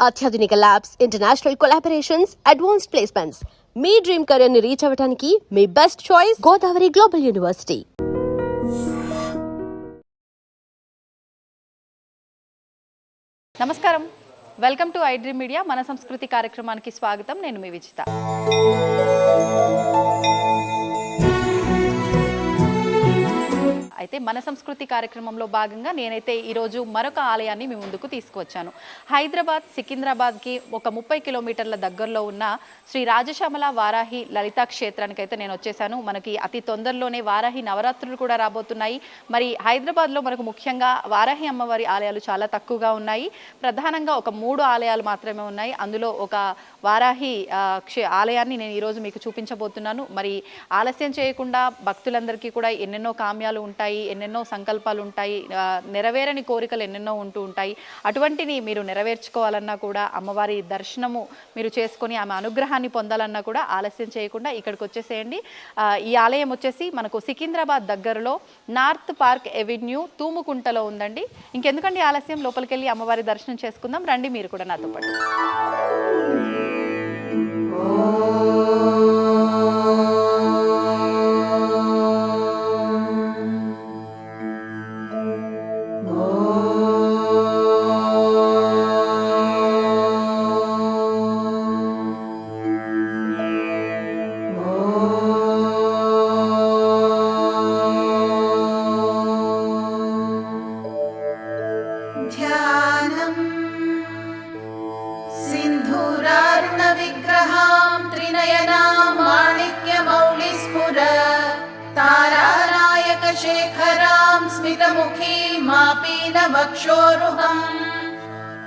అత్యాధునిక labs, international collaborations, advanced placements. మీ dream career ని రీచ్ అవ్వడానికి మీ best choice Godavari global university. నమస్కారం, welcome to I dream media. మన సంస్కృతి కార్యక్రమానికి స్వాగతం. నేను మీ విజిత. అయితే మన సంస్కృతి కార్యక్రమంలో భాగంగా నేనైతే ఈరోజు మరొక ఆలయాన్ని మీ ముందుకు తీసుకువచ్చాను. హైదరాబాద్ సికింద్రాబాద్కి ఒక 30 కిలోమీటర్ల దగ్గరలో ఉన్న శ్రీ రాజశ్యామల వారాహి లలితా క్షేత్రానికి అయితే నేను వచ్చేసాను. మనకి అతి తొందరలోనే వారాహి నవరాత్రులు కూడా రాబోతున్నాయి. మరి హైదరాబాద్లో మనకు ముఖ్యంగా వారాహి అమ్మవారి ఆలయాలు చాలా తక్కువగా ఉన్నాయి. ప్రధానంగా ఒక 3 ఆలయాలు మాత్రమే ఉన్నాయి. అందులో ఒక వారాహి ఆలయాన్ని నేను ఈరోజు మీకు చూపించబోతున్నాను. మరి ఆలస్యం చేయకుండా భక్తులందరికీ కూడా ఎన్నెన్నో కామ్యాలు ఉంటాయి, ఎన్నెన్నో సంకల్పాలు ఉంటాయి, నెరవేరని కోరికలు ఎన్నెన్నో ఉంటూ ఉంటాయి. అటువంటిని మీరు నెరవేర్చుకోవాలన్నా కూడా, అమ్మవారి దర్శనము మీరు చేసుకొని ఆమె అనుగ్రహాన్ని పొందాలన్నా కూడా ఆలస్యం చేయకుండా ఇక్కడికి వచ్చేసేయండి. ఈ ఆలయం వచ్చేసి మనకు సికింద్రాబాద్ దగ్గరలో నార్త్ పార్క్ ఎవెన్యూ తూముకుంటలో ఉందండి. ఇంకెందుకండి ఆలస్యం, లోపలికి వెళ్ళి అమ్మవారి దర్శనం చేసుకుందాం. రండి మీరు కూడా నాతో పాటు. शेखरां स्मितमुखीमापीनवक्षोरुहम्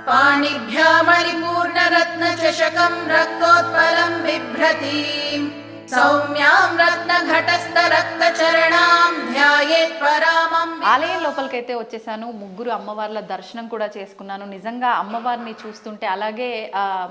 पाणिभ्यामणिपूर्णरत्नचषकं रक्तोत्पलं बिभ्रतीम् సౌమ్యాం రత్నఘటస్థరక్తచరణాం ధ్యాయేత్ పరామం. ఆలయం లోపలికైతే వచ్చేసాను. ముగ్గురు అమ్మవార్ల దర్శనం కూడా చేసుకున్నాను. నిజంగా అమ్మవారిని చూస్తుంటే అలాగే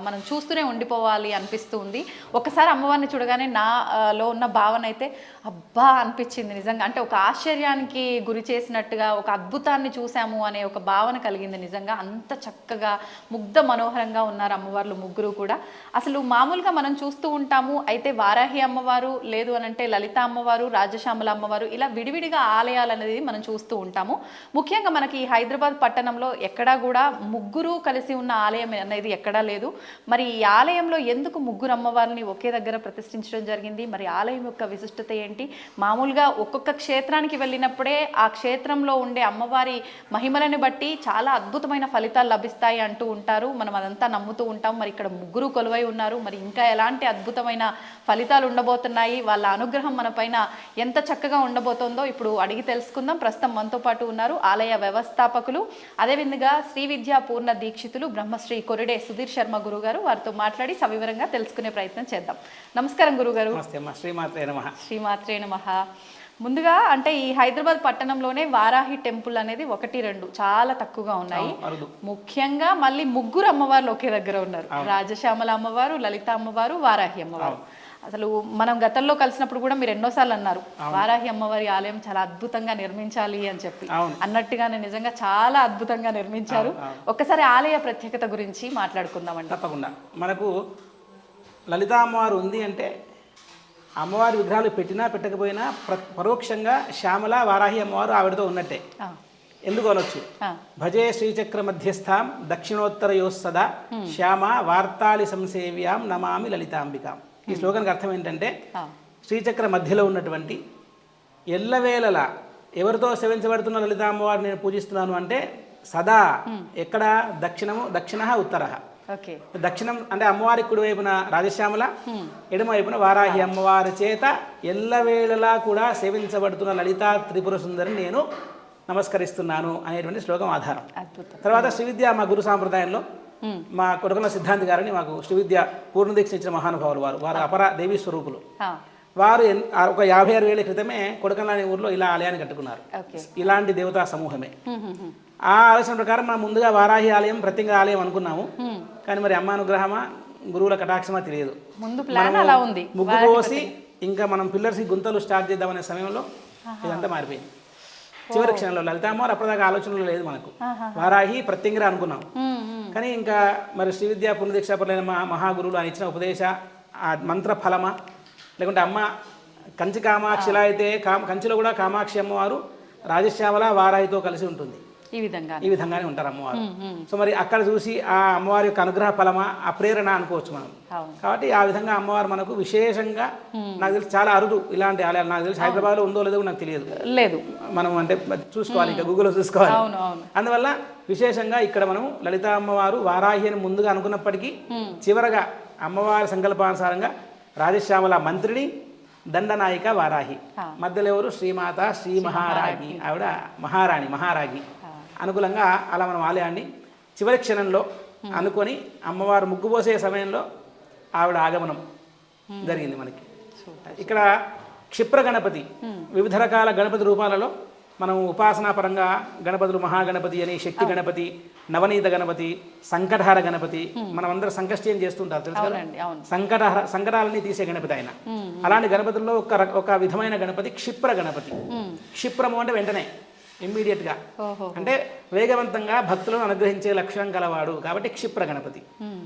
మనం చూస్తూనే ఉండిపోవాలి అనిపిస్తూ ఉంది. ఒకసారి అమ్మవారిని చూడగానే నాలో ఉన్న భావన అయితే అబ్బా అనిపించింది. నిజంగా అంటే ఒక ఆశ్చర్యానికి గురి చేసినట్టుగా, ఒక అద్భుతాన్ని చూసాము అనే ఒక భావన కలిగింది. నిజంగా అంత చక్కగా ముగ్ధ మనోహరంగా ఉన్నారు అమ్మవార్లు ముగ్గురు కూడా. అసలు మామూలుగా మనం చూస్తూ ఉంటాము, అయితే వారాహి అమ్మవారు, లేదు అని అంటే లలిత అమ్మవారు, రాజశ్యామల అమ్మవారు, ఇలా విడివిడిగా ఆలయాలు అనేది మనం చూస్తూ ఉంటాము. ముఖ్యంగా మనకి హైదరాబాద్ పట్టణంలో ఎక్కడా కూడా ముగ్గురు కలిసి ఉన్న ఆలయం అనేది ఎక్కడా లేదు. మరి ఈ ఆలయంలో ఎందుకు ముగ్గురు అమ్మవారిని ఒకే దగ్గర ప్రతిష్ఠించడం జరిగింది, మరి ఆలయం యొక్క విశిష్టత ఏంటి? మామూలుగా ఒక్కొక్క క్షేత్రానికి వెళ్ళినప్పుడే ఆ క్షేత్రంలో ఉండే అమ్మవారి మహిమలను బట్టి చాలా అద్భుతమైన ఫలితాలు లభిస్తాయి అంటూ ఉంటారు. మనం అదంతా నమ్ముతూ ఉంటాం. మరి ఇక్కడ ముగ్గురు కొలువై ఉన్నారు. మరి ఇంకా ఎలాంటి అద్భుతమైన ఫలితాలు ఉండబోతున్నాయి, వాళ్ళ అనుగ్రహం మన పైన ఎంత చక్కగా ఉండబోతోందో ఇప్పుడు అడిగి తెలుసుకుందాం. ప్రస్తుతం మనతో పాటు ఉన్నారు ఆలయ వ్యవస్థాపకులు, అదేవిధంగా శ్రీ విద్యా పూర్ణ దీక్షితులు బ్రహ్మశ్రీ కొరిడే సుధీర్ శర్మ గురుగారు. వారితో మాట్లాడి సవివరంగా తెలుసుకునే ప్రయత్నం చేద్దాం. నమస్కారం గురుగారు. శ్రీమాత్రే నమః. ముందుగా అంటే ఈ హైదరాబాద్ పట్టణంలోనే వారాహి టెంపుల్ అనేది 1-2 చాలా తక్కువగా ఉన్నాయి. ముఖ్యంగా మళ్ళీ ముగ్గురు అమ్మవార్లు ఒకే దగ్గర ఉన్నారు. రాజశ్యామల అమ్మవారు, లలిత అమ్మవారు, వారాహి అమ్మవారు. అసలు మనం గతంలో కలిసినప్పుడు కూడా మీరు ఎన్నోసార్లు అన్నారు వారాహి అమ్మవారి ఆలయం చాలా అద్భుతంగా నిర్మించాలి అని చెప్పి. అన్నట్టుగానే నిజంగా చాలా అద్భుతంగా నిర్మించారు. ఒక్కసారి ఆలయ ప్రత్యేకత గురించి మాట్లాడుకుందామండి. తప్పకుండా. మనకు లలిత అమ్మవారు ఉంది అంటే అమ్మవారి విగ్రహాలు పెట్టినా పెట్టకపోయినా పరోక్షంగా శ్యామల వారాహి అమ్మవారు ఆవిడతో ఉన్నట్టే. ఎందుకు అనొచ్చు, భజే శ్రీచక్ర మధ్యస్థాం దక్షిణోత్తరయోస్సదా శ్యామ వార్తాళి సంసేవ్యాం నమామి లలితాంబికాం. ఈ శ్లోకానికి అర్థం ఏంటంటే శ్రీచక్ర మధ్యలో ఉన్నటువంటి ఎల్లవేళలా ఎవరితో సేవించబడుతున్న లలిత అమ్మవారిని నేను పూజిస్తున్నాను అంటే సదా ఎక్కడ దక్షిణ ఉత్తర. దక్షిణం అంటే అమ్మవారి కుడి వైపున రాజశ్యామల, ఎడమ వైపున వారాహి అమ్మవారి చేత ఎల్లవేళలా కూడా సేవించబడుతున్న లలితా త్రిపుర సుందరిని నేను నమస్కరిస్తున్నాను అనేటువంటి శ్లోకం ఆధారం. తర్వాత శ్రీవిద్య మా గురు సాంప్రదాయంలో మా కొడుకుల సిద్ధాంతి గారిని మాకు శ్రీవిద్య పూర్ణదీక్ష ఇచ్చిన మహానుభావులు వారు అపర దేవీ స్వరూపులు. వారు ఒక 56 ఏళ్ల క్రితమే కొడకల్లాని ఊర్లో ఇలా ఆలయాన్ని కట్టుకున్నారు. ఇలాంటి దేవతా సమూహమే. ఆ ఆలోచన ప్రకారం మనం ముందుగా వారాహి ఆలయం ప్రత్యేక ఆలయం అనుకున్నాము. కానీ మరి అమ్మ అనుగ్రహమా గురువుల కటాక్షమా తెలియదు. ముగ్గు పోసి ఇంకా మనం పిల్లర్స్ గుంతలు స్టార్ట్ చేద్దామనే సమయంలో ఇదంతా మారిపోయింది. చివరి క్షణంలో లలిత అమ్మవారు అప్పటిదాకా ఆలోచనలో లేదు మనకు. వారాహి ప్రత్యంగిర అనుకున్నాం, కానీ ఇంకా మరి శ్రీ విద్యా పుణ్యదీక్షాపరులైన మహాగురువులు ఆయన ఇచ్చిన ఉపదేశ ఆ మంత్ర ఫలమా, లేకుంటే అమ్మ కంచి కామాక్షి ఎలా అయితే కంచిలో కూడా కామాక్షి అమ్మవారు రాజశ్యామల వారాహితో కలిసి ఉంటుంది, ఈ విధంగానే ఉంటారు అమ్మవారు. సో మరి అక్కడ చూసి ఆ అమ్మవారి యొక్క అనుగ్రహ ఫలమా, ఆ ప్రేరణ అనుకోవచ్చు మనం. కాబట్టి ఆ విధంగా అమ్మవారు మనకు విశేషంగా, నాకు తెలిసి చాలా అరుదు ఇలాంటి ఆలయాలు. నాకు తెలిసి హైదరాబాద్లో ఉందో లేదో నాకు తెలియదు, మనం అంటే చూసుకోవాలి, ఇంకా గూగుల్లో చూసుకోవాలి. అందువల్ల విశేషంగా ఇక్కడ మనం లలిత అమ్మవారు వారాహి అని ముందుగా అనుకున్నప్పటికీ చివరగా అమ్మవారి సంకల్పానుసారంగా రాజశ్యామల మంత్రిని, దండనాయిక వారాహి, మధ్యలో ఎవరు శ్రీమాత శ్రీ మహారాజ్ఞి, ఆవిడ మహారాణి అనుకూలంగా అలా మనం ఆలయాన్ని చివరి క్షణంలో అనుకొని అమ్మవారు ముగ్గుపోసే సమయంలో ఆవిడ ఆగమనం జరిగింది మనకి. ఇక్కడ క్షిప్ర గణపతి, వివిధ రకాల గణపతి రూపాలలో మనం ఉపాసనాపరంగా గణపతులు మహాగణపతి అని, శక్తి గణపతి, నవనీత గణపతి, సంకటహర గణపతి, మనం అందరూ సంకష్టి అని చేస్తుంటారు తెలుసు కదా, సంకటాలని తీసే గణపతి ఆయన. అలాంటి గణపతుల్లో ఒక విధమైన గణపతి క్షిప్ర గణపతి. క్షిప్రము అంటే వెంటనే, ఇమ్మీడియట్గా, అంటే వేగవంతంగా భక్తులను అనుగ్రహించే లక్షణం కలవాడు కాబట్టి క్షిప్ర గణపతి.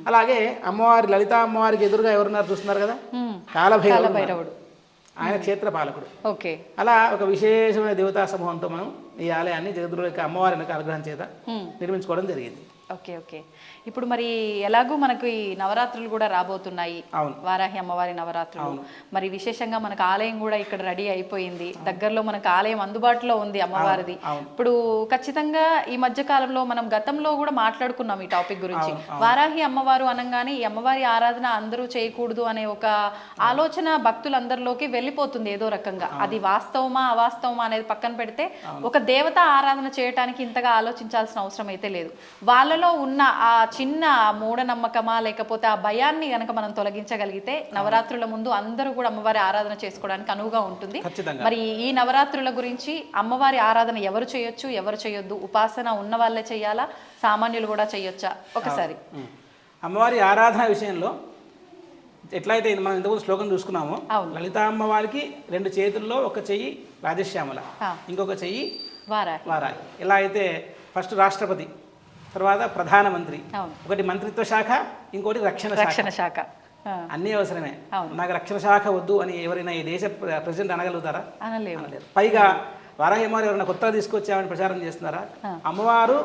అలాగే అమ్మవారి లలిత అమ్మవారికి ఎదురుగా ఎవరున్నారు చూస్తున్నారు కదా, కాలభైరవుడు, ఆయన క్షేత్రపాలకుడు. అలా ఒక విశేషమైన దేవతా సమూహంతో మనం ఈ ఆలయాన్ని జగద్గురు యొక్క అమ్మవారి అనుగ్రహం చేత నిర్మించుకోవడం జరిగింది. ఓకే. ఇప్పుడు మరి ఎలాగూ మనకు ఈ నవరాత్రులు కూడా రాబోతున్నాయి, వారాహి అమ్మవారి నవరాత్రులు. మరి విశేషంగా మనకు ఆలయం కూడా ఇక్కడ రెడీ అయిపోయింది, దగ్గరలో మనకు ఆలయం అందుబాటులో ఉంది అమ్మవారిది. ఇప్పుడు ఖచ్చితంగా ఈ మధ్య కాలంలో మనం గతంలో కూడా మాట్లాడుకున్నాం ఈ టాపిక్ గురించి. వారాహి అమ్మవారు అనగానే ఈ అమ్మవారి ఆరాధన అందరూ చేయకూడదు అనే ఒక ఆలోచన భక్తులందరిలోకి వెళ్ళిపోతుంది ఏదో రకంగా. అది వాస్తవమా అవాస్తవమా అనేది పక్కన పెడితే ఒక దేవత ఆరాధన చేయడానికి ఇంతగా ఆలోచించాల్సిన అవసరం అయితే లేదు. వాళ్ళలో ఉన్న ఆ చిన్న మూఢనమ్మకమా లేకపోతే ఆ భయాన్ని గనక మనం తొలగించగలిగితే నవరాత్రుల ముందు అందరూ కూడా అమ్మవారి ఆరాధన చేసుకోవడానికి అనువుగా ఉంటుంది. మరి ఈ నవరాత్రుల గురించి అమ్మవారి ఆరాధన ఎవరు చేయొచ్చు, ఎవరు చేయొద్దు, ఉపాసన ఉన్న వాళ్ళే చేయాలా, సామాన్యులు కూడా చేయొచ్చా ఒకసారి? అమ్మవారి ఆరాధన విషయంలో ఎట్లయితే మనం ఇంతకుముందు శ్లోకం చూసుకున్నామో, లలిత అమ్మవారికి 2 చేతుల్లో ఒక చెయ్యి రాజశ్యామల, ఇంకొక చెయ్యి వారాహి. ఎలా అయితే ఫస్ట్ రాష్ట్రపతి, తర్వాత ప్రధానమంత్రి, ఒకటి మంత్రిత్వ శాఖ, ఇంకోటి రక్షణ శాఖ. అన్నీ అవసరమే. నాకు రక్షణ శాఖ వద్దు అని ఎవరైనా ఈ దేశ ప్రెసిడెంట్ అనగలుగుతారా? అనలేరు. పైగా వారాహి అమ్మవారు ఎవరైనా కొత్తగా తీసుకొచ్చామని ప్రచారం చేస్తున్నారా? అమ్మవారు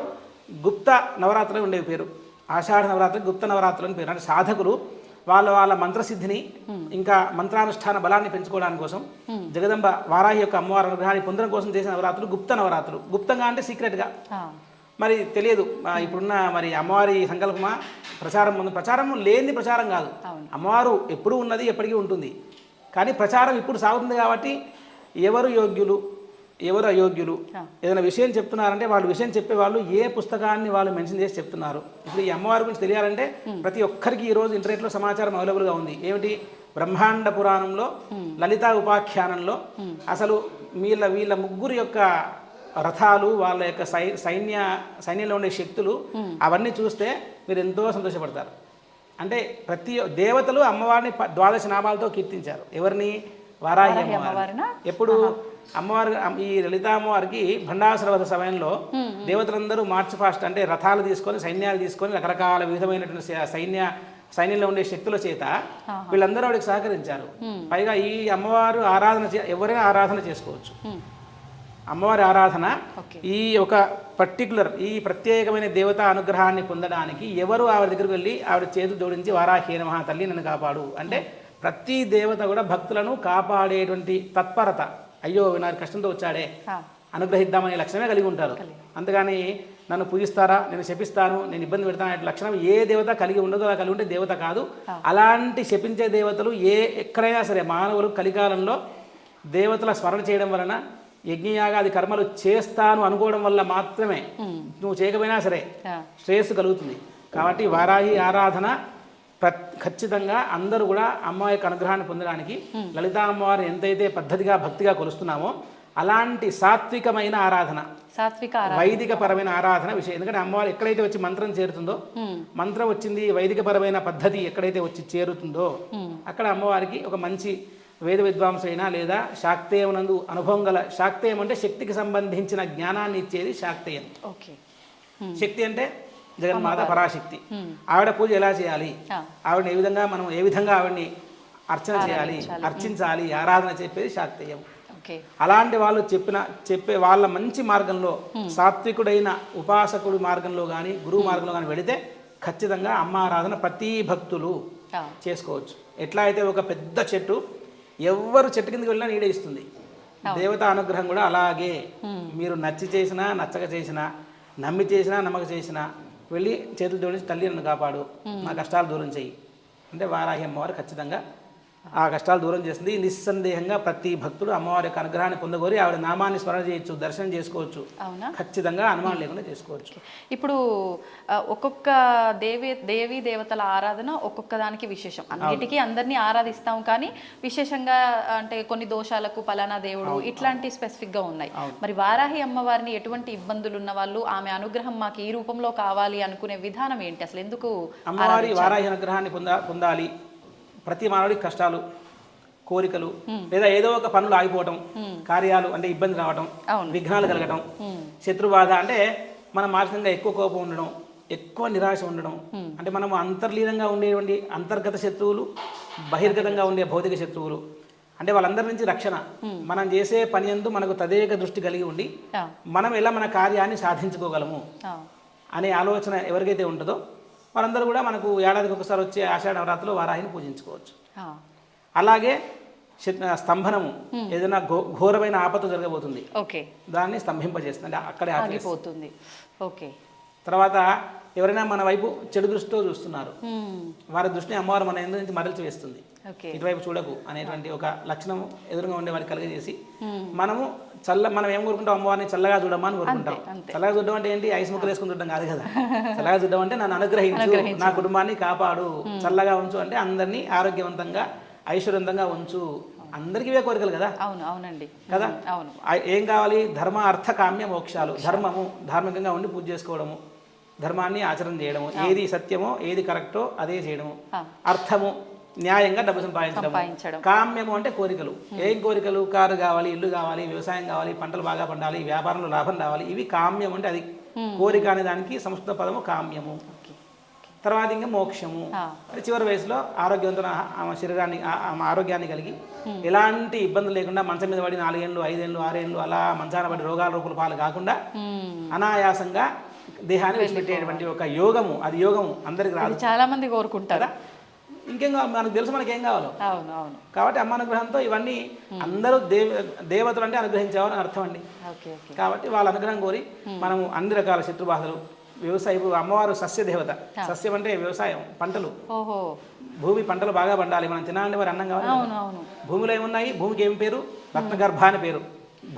గుప్త నవరాత్రులు ఉండేవి పేరు, ఆషాఢ నవరాత్రి గుప్త నవరాత్రులు అని పేరు. అంటే సాధకులు వాళ్ళ మంత్రసిద్ధిని ఇంకా మంత్రానుష్ఠాన బలాన్ని పెంచుకోవడానికి కోసం జగదంబ వారాహి యొక్క అమ్మవారి అనుగ్రహాన్ని పొందడం కోసం చేసిన నవరాత్రులు గుప్త నవరాత్రులు. గుప్తంగా అంటే సీక్రెట్గా, మరి తెలియదు. ఇప్పుడున్న మరి అమ్మవారి సంకల్పమా, ప్రచారం లేని ప్రచారం కాదు. అమ్మవారు ఎప్పుడూ ఉన్నది, ఎప్పటికీ ఉంటుంది. కానీ ప్రచారం ఇప్పుడు సాగుతుంది కాబట్టి ఎవరు యోగ్యులు, ఎవరు అయోగ్యులు, ఏదైనా విషయం చెప్తున్నారంటే వాళ్ళు విషయం చెప్పేవాళ్ళు ఏ పుస్తకాన్ని వాళ్ళు మెన్షన్ చేసి చెప్తున్నారు. ఇప్పుడు ఈ అమ్మవారి గురించి తెలియాలంటే ప్రతి ఒక్కరికి ఈరోజు ఇంటర్నెట్లో సమాచారం అవైలబుల్గా ఉంది. ఏమిటి? బ్రహ్మాండ పురాణంలో, లలితా ఉపాఖ్యానంలో అసలు వీళ్ళ ముగ్గురు యొక్క రథాలు, వాళ్ళ యొక్క సైన్యంలో ఉండే శక్తులు అవన్నీ చూస్తే మీరు ఎంతో సంతోషపడతారు. అంటే ప్రతి దేవతలు అమ్మవారిని 12 నామాలతో కీర్తించారు. ఎవరిని? వారాహి అమ్మవారిని. ఎప్పుడు అమ్మవారి ఈ లలిత అమ్మవారికి భండాసుర వధ సమయంలో దేవతలందరూ మార్చ్ ఫాస్ట్ అంటే రథాలు తీసుకొని, సైన్యాలు తీసుకొని, రకరకాల విధమైనటువంటి సైన్యంలో ఉండే శక్తుల చేత వీళ్ళందరూ ఆవిడకి సహకరించారు. పైగా ఈ అమ్మవారు ఆరాధన ఎవరైనా ఆరాధన చేసుకోవచ్చు. అమ్మవారి ఆరాధన ఈ ఒక పర్టికులర్ ఈ ప్రత్యేకమైన దేవతా అనుగ్రహాన్ని పొందడానికి ఎవరు ఆవిడ దగ్గరికి వెళ్ళి ఆవిడ చేతులు జోడించి వారాహి నమః తల్లి నన్ను కాపాడు అంటే ప్రతి దేవత కూడా భక్తులను కాపాడేటువంటి తత్పరత, అయ్యో నాకు కష్టంతో వచ్చాడే అనుగ్రహిద్దామనే లక్షణమే కలిగి ఉంటారు. అంతేగాని నన్ను పూజిస్తారా, నేను శపిస్తాను, నేను ఇబ్బంది పెడతాను అనే లక్షణం ఏ దేవత కలిగి ఉండదో, అలా కలిగి ఉంటే దేవత కాదు. అలాంటి శపించే దేవతలు ఎక్కడైనా సరే మానవులు కలికాలంలో దేవతల స్మరణ చేయడం వలన, యజ్ఞయాగాది కర్మలు చేస్తాను అనుకోవడం వల్ల మాత్రమే, నువ్వు చేయకపోయినా సరే శ్రేయస్సు కలుగుతుంది. కాబట్టి వారాహి ఆరాధన ఖచ్చితంగా అందరూ కూడా అమ్మ యొక్క అనుగ్రహాన్ని పొందడానికి లలితా అమ్మవారు ఎంతైతే పద్ధతిగా భక్తిగా కొలుస్తున్నామో అలాంటి సాత్వికమైన ఆరాధన, వైదిక పరమైన ఆరాధన విషయం. ఎందుకంటే అమ్మవారు ఎక్కడైతే వచ్చి మంత్రం చేరుతుందో, మంత్రం వచ్చింది వైదిక పరమైన పద్ధతి ఎక్కడైతే వచ్చి చేరుతుందో అక్కడ అమ్మవారికి ఒక మంచి వేద విద్వాంసైనా లేదా శాక్తేయమునందు అనుభవం గల, శాక్తేయం అంటే శక్తికి సంబంధించిన జ్ఞానాన్ని ఇచ్చేది శాక్తేయం. ఓకే. శక్తి అంటే జగన్మాత పరాశక్తి. ఆవిడ పూజ ఎలా చేయాలి, ఆవిడని ఏ విధంగా ఆవిడని అర్చన చేయాలి, అర్చించాలి, ఆరాధన చెప్పేది శాక్తేయం. అలాంటి వాళ్ళు చెప్పే వాళ్ళ మంచి మార్గంలో, సాత్వికుడైన ఉపాసకుడి మార్గంలో కానీ గురువు మార్గంలో కానీ వెళితే ఖచ్చితంగా అమ్మ ఆరాధన ప్రతి భక్తులు చేసుకోవచ్చు. ఎట్లా అయితే ఒక పెద్ద చెట్టు ఎవ్వరు చెట్టు కిందకి వెళ్ళినా నీడే ఇస్తుంది, దేవతా అనుగ్రహం కూడా అలాగే. మీరు నచ్చి చేసినా నచ్చక చేసినా, నమ్మి చేసినా నమ్మక చేసినా వెళ్ళి చేతులు జోడించి తల్లి నన్ను కాపాడు, నా కష్టాలు దూరం చెయ్యి అంటే వారాహి అమ్మవారు ఖచ్చితంగా ఆ కష్టాలు దూరం చేస్తుంది. నిస్సందేహంగా ప్రతి భక్తుడు అమ్మవారి యొక్క అనుగ్రహాన్ని పొందగోరి ఆవిడ నామాన్ని స్మరణ చేయొచ్చు, దర్శనం చేసుకోవచ్చు. ఖచ్చితంగా అనుమానం లేకుండా చేసుకోవచ్చు. ఇప్పుడు ఒక్కొక్క దేవీ దేవతల ఆరాధన ఒక్కొక్క దానికి విశేషం. అన్నిటికీ అందరినీ ఆరాధిస్తాం, కానీ విశేషంగా అంటే కొన్ని దోషాలకు పలానా దేవుడు ఇట్లాంటి స్పెసిఫిక్గా ఉన్నాయి. మరి వారాహి అమ్మవారిని ఎటువంటి ఇబ్బందులు ఉన్న వాళ్ళు ఆమె అనుగ్రహం మాకు ఈ రూపంలో కావాలి అనుకునే విధానం ఏంటి? అసలు ఎందుకు అమ్మవారి వారాహి అనుగ్రహాన్ని పొందాలి? ప్రతి మానవుడికి కష్టాలు, కోరికలు, లేదా ఏదో ఒక పనులు ఆగిపోవటం, కార్యాలు అంటే ఇబ్బంది రావటం, విఘ్నాలు కలగటం, శత్రుబాధ అంటే మనం మానసికంగా ఎక్కువ కోపం ఉండడం, ఎక్కువ నిరాశ ఉండడం, అంటే మనం అంతర్లీనంగా ఉండేటువంటి అంతర్గత శత్రువులు, బహిర్గతంగా ఉండే భౌతిక శత్రువులు, అంటే వాళ్ళందరి నుంచి రక్షణ. మనం చేసే పని యందు మనకు తదేక దృష్టి కలిగి ఉండి మనం ఎలా మన కార్యాన్ని సాధించుకోగలము అనే ఆలోచన ఎవరికైతే ఉంటుందో వాళ్ళందరూ కూడా మనకు ఏడాదికి ఒకసారి వచ్చే ఆషాఢ నవరాత్రిలో వారాహిని పూజించుకోవచ్చు. అలాగే స్తంభనము, ఏదైనా ఘోరమైన ఆపద జరగబోతుంది, దాన్ని స్తంభింపజేస్తుంది, అంటే అక్కడే ఆగిపోతుంది. తర్వాత ఎవరైనా మన వైపు చెడు దృష్టితో చూస్తున్నారు, వారి దృష్టిని అమ్మవారు మన ఎందు నుంచి మరల్చి వేస్తుంది. ఇటువైపు చూడకు అనేటువంటి ఒక లక్షణం ఎదురుగా ఉండే వారికి కలిగజేసి మనం ఏం కోరుకుంటాం? అమ్మవారిని చల్లగా చూడమా అని కోరుకుంటాం. చల్లగా చూడడం అంటే ఏంటి? ఐస్ ముక్కలు వేసుకుని చూడడం కాదు కదా. చల్లగా చూడడం అంటే నన్ను అనుగ్రహించు, నా కుటుంబాన్ని కాపాడు, చల్లగా ఉంచు అంటే అందరినీ ఆరోగ్యవంతంగా ఐశ్వర్యవంతంగా ఉంచు. అందరికీ ఇవే కోరికలు కదా. అవునండి కదా. ఏం కావాలి? ధర్మ అర్థ కామ్య మోక్షాలు. ధర్మము, ధార్మికంగా ఉండి పూజ చేసుకోవడము, ధర్మాన్ని ఆచరణ చేయడము, ఏది సత్యమో ఏది కరెక్టో అదే చేయడము, అర్థము న్యాయంగా డబ్బు సంపాదించడం, కామ్యము అంటే కోరికలు. ఏం కోరికలు? కారు కావాలి, ఇల్లు కావాలి, వ్యవసాయం కావాలి, పంటలు బాగా పండాలి, వ్యాపారంలో లాభం రావాలి, ఇవి కామ్యం అంటే అది కోరిక అనే దానికి సంస్కృత పదము కామ్యము. తర్వాత ఇంకా మోక్షము, చివరి వయసులో ఆరోగ్యవంతమైన శరీరాన్ని ఆరోగ్యాన్ని కలిగి ఎలాంటి ఇబ్బందులు లేకుండా మంచం మీద పడి 4 ఏళ్ళు 5 ఏళ్ళు 6 ఏళ్ళు అలా మంచాన పడి రోగాల రూపుల పాలు కాకుండా అనాయాసంగా దేహాన్ని విడిచిపెట్టేటువంటి ఒక యోగము. అది యోగము అందరికి రాదు, చాలా మంది కోరుకుంటారా. ఇంకేం కావాలి? మనకు తెలుసు మనకేం కావాలో. కాబట్టి అమ్మ అనుగ్రహంతో ఇవన్నీ అందరూ దేవతలు అంటే అనుగ్రహించేవారని అర్థం అండి. కాబట్టి వాళ్ళ అనుగ్రహం కోరి మనము అన్ని రకాల శత్రుబాధలు, వ్యవసాయం, అమ్మవారు సస్య దేవత. సస్యం అంటే వ్యవసాయం, పంటలు, భూమి పంటలు బాగా పండాలి, మనం తినాలంటే మరి అన్నం కావాలి. భూమిలో ఏమున్నాయి? భూమికి ఏం పేరు? రత్నగర్భ అని పేరు.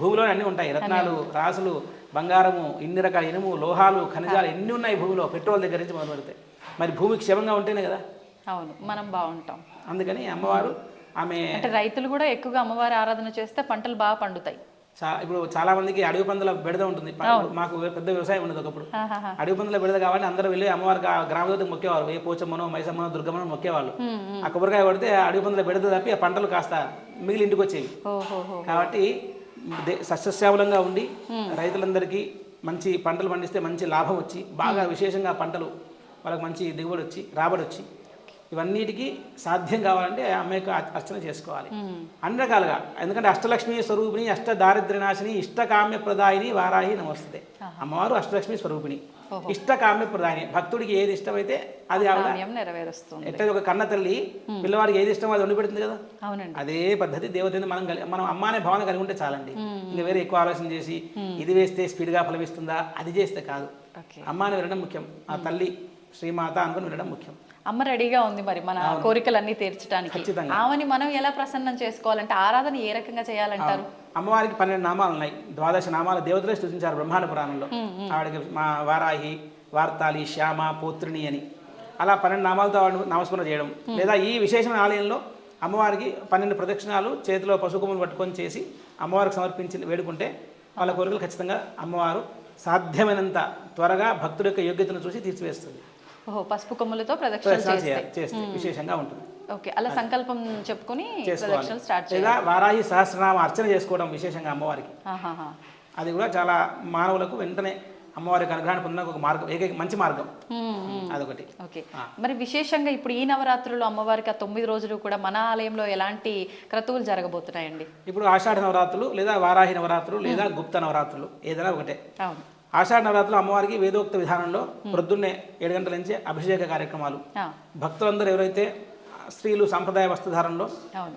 భూమిలో అన్నీ ఉంటాయి, రత్నాలు, రాసులు, బంగారము, ఇన్ని రకాల ఇనుము, లోహాలు, ఖనిజాలు ఎన్ని ఉన్నాయి భూమిలో, పెట్రోల్ దగ్గర నుంచి మొదలు పెడితే. మరి భూమి క్షేమంగా ఉంటేనే కదా మనం బాగుంటాం. అందుకని అమ్మవారు ఆమె అంటే రైతులు కూడా ఎక్కువగా అమ్మవారి ఆరాధన చేస్తే పంటలు బాగా పండుతాయి. ఇప్పుడు చాలా మందికి అడవి పందుల బెడద ఉంటుంది. మాకు పెద్ద వ్యవసాయం ఉండదు ఒకప్పుడు. అడవి పందుల బెడద కాబట్టి అందరూ వెళ్ళి అమ్మవారి గ్రామదేవతకు మొక్కేవారు. ఏ పోచమ్మనో మైసమ్మనో దుర్గమ్మనో మొక్కేవాళ్ళు. ఆ కొబ్బరికాయ పడితే అడవి పందుల బెడద తప్పి ఆ పంటలు కాస్త మిగిలి ఇంటికి వచ్చేవి. కాబట్టి సస్యశ్యామలంగా ఉండి రైతులందరికీ మంచి పంటలు పండిస్తే మంచి లాభం వచ్చి, బాగా విశేషంగా పంటలు వాళ్ళకి మంచి దిగుబడి వచ్చి, రాబడి వచ్చి, ఇవన్నిటికీ సాధ్యం కావాలంటే అమ్మకి అర్చన చేసుకోవాలి అన్ని రకాలుగా. ఎందుకంటే అష్టలక్ష్మి స్వరూపిణి, అష్ట దారిద్ర్యనాశిని, ఇష్టకామ్య ప్రదాయిని వారాహి నమస్తే. అమ్మవారు అష్టలక్ష్మి స్వరూపిణి, ఇష్టకామ్య ప్రదాయిని. భక్తుడికి ఏది ఇష్టమైతే అది ఆవిడ నెరవేరుస్తుంది. ఎట్లా ఒక కన్న తల్లి పిల్లవాడికి ఏది ఇష్టమో అది వండి పెడుతుంది కదా. అదే పద్ధతి దేవత మనం అమ్మ అనే భావన కలిగి ఉంటే చాలండి. ఇంకా వేరే ఎక్కువ ఆలోచన చేసి ఇది వేస్తే స్పీడ్గా ఫలమిస్తుందా అది చేస్తే కాదు. అమ్మ అని వినడం ముఖ్యం, ఆ తల్లి శ్రీమాత అనుకుని వినడం ముఖ్యం. అమ్మ రెడీగా ఉంది మరి మన కోరికలన్నీ తీర్చడానికి. ఆమెని మనం ఎలా ప్రసన్నం చేసుకోవాలంటే ఆరాధన ఏ రకంగా చేయాలంటారు? అమ్మవారికి 12 నామాలు ఉన్నాయి. 12 నామాల దేవతలే స్తుతించారు బ్రహ్మాండ పురాణంలో. ఆవిడకి మా వారాహి, వార్తాలి, శ్యామ, పోత్రిణి అని అలా 12 నామాలతో ఆవిడ నామస్మరణ చేయడం. లేదా ఈ విశేషమైన ఆలయంలో అమ్మవారికి 12 ప్రదక్షిణాలు చేతిలో పసుపుకొమ్ములు పట్టుకొని చేసి అమ్మవారికి సమర్పించి వేడుకుంటే వాళ్ళ కోరికలు ఖచ్చితంగా అమ్మవారు సాధ్యమైనంత త్వరగా భక్తుడి యొక్క యోగ్యతను చూసి తీర్చివేస్తుంది. పసుపు కొమ్ములతో ప్రదక్షిణ చేస్తే విశేషంగా ఉంటుంది. ఓకే, అలా సంకల్పం చెప్పుకొని చేసుకోవాలి. ప్రదక్షిణలు స్టార్ట్ లేదా వారాహి సహస్రనామ అర్చన చేసుకోవడం విశేషంగా అమ్మవారికి, చేయాలి. అది కూడా చాలా మానవులకు వెంటనే అమ్మవారికి అనుగ్రహాన్ని పొందడానికి ఒక మార్గం, ఏకైక మంచి మార్గం అదొకటి. ఓకే, మరి విశేషంగా ఇప్పుడు ఈ నవరాత్రులు అమ్మవారికి ఆ 9 రోజులు కూడా మన ఆలయంలో ఎలాంటి క్రతువులు జరగబోతున్నాయండి? ఇప్పుడు ఆషాఢ నవరాత్రులు లేదా వారాహి నవరాత్రులు లేదా గుప్త నవరాత్రులు ఏదైనా ఒకటే. అవును. ఆషాఢ నవరాత్రులు అమ్మవారికి వేదోక్త విధానంలో ప్రొద్దున్నే 7 గంటల నుంచి అభిషేక కార్యక్రమాలు. భక్తులందరూ ఎవరైతే స్త్రీలు సాంప్రదాయ వస్త్రధారణలో,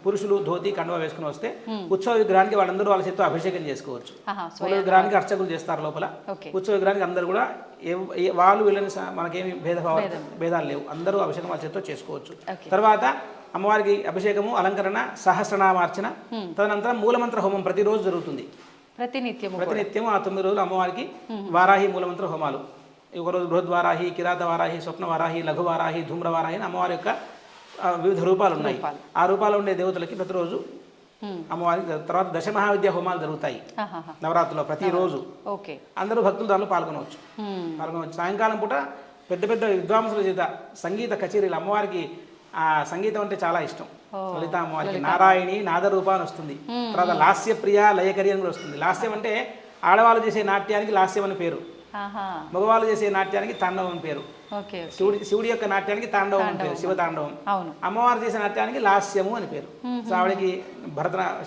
పురుషులు ధోతి కండువా వేసుకుని వస్తే ఉత్సవ విగ్రహానికి వాళ్ళందరూ వాళ్ళ చేతితో అభిషేకం చేసుకోవచ్చు. మూల విగ్రహానికి అర్చకులు చేస్తారు లోపల. ఉత్సవ విగ్రహానికి అందరూ కూడా వాళ్ళు వీళ్ళని మనకేమి భేదాలు లేవు, అందరూ అభిషేకం వాళ్ళ చేతితో చేసుకోవచ్చు. తర్వాత అమ్మవారికి అభిషేకము, అలంకరణ, సహస్రనామార్చన, తదనంతరం మూలమంత్ర హోమం ప్రతిరోజు జరుగుతుంది. ప్రతినిత్యం ఆ 9 రోజులు అమ్మవారికి వారాహి మూలమంత్ర హోమాలు. ఒకరోజు బృహద్వారాహి, కిరాత వారాహి, స్వప్న వారాహి, లఘు వారాహి, ధూమ్ర వారాహి అని అమ్మవారి యొక్క వివిధ రూపాలు ఉన్నాయి. ఆ రూపాలు ఉండే దేవతలకి ప్రతిరోజు అమ్మవారికి. తర్వాత దశమహావిద్య హోమాలు జరుగుతాయి నవరాత్రిలో ప్రతిరోజు. అందరూ భక్తులు దానిలో పాల్గొనవచ్చు. సాయంకాలం పూట పెద్ద పెద్ద విద్వాంసుల చేత సంగీత కచేరీలు. అమ్మవారికి ఆ సంగీతం అంటే చాలా ఇష్టం. లలిత అమ్మవారికి నారాయణి నాదరూప అని వస్తుంది. తర్వాత లాస్యప్రియ లయకరి అని కూడా వస్తుంది. లాస్యం అంటే ఆడవాళ్ళు చేసే నాట్యానికి లాస్యం అని పేరు, మగవాళ్ళు చేసే నాట్యానికి తాండవం అని పేరు. శివుడి యొక్క నాట్యానికి తాండవం అని పేరు, శివ తాండవం. అమ్మవారు చేసే నాట్యానికి లాస్యము అని పేరు. సో ఆవిడకి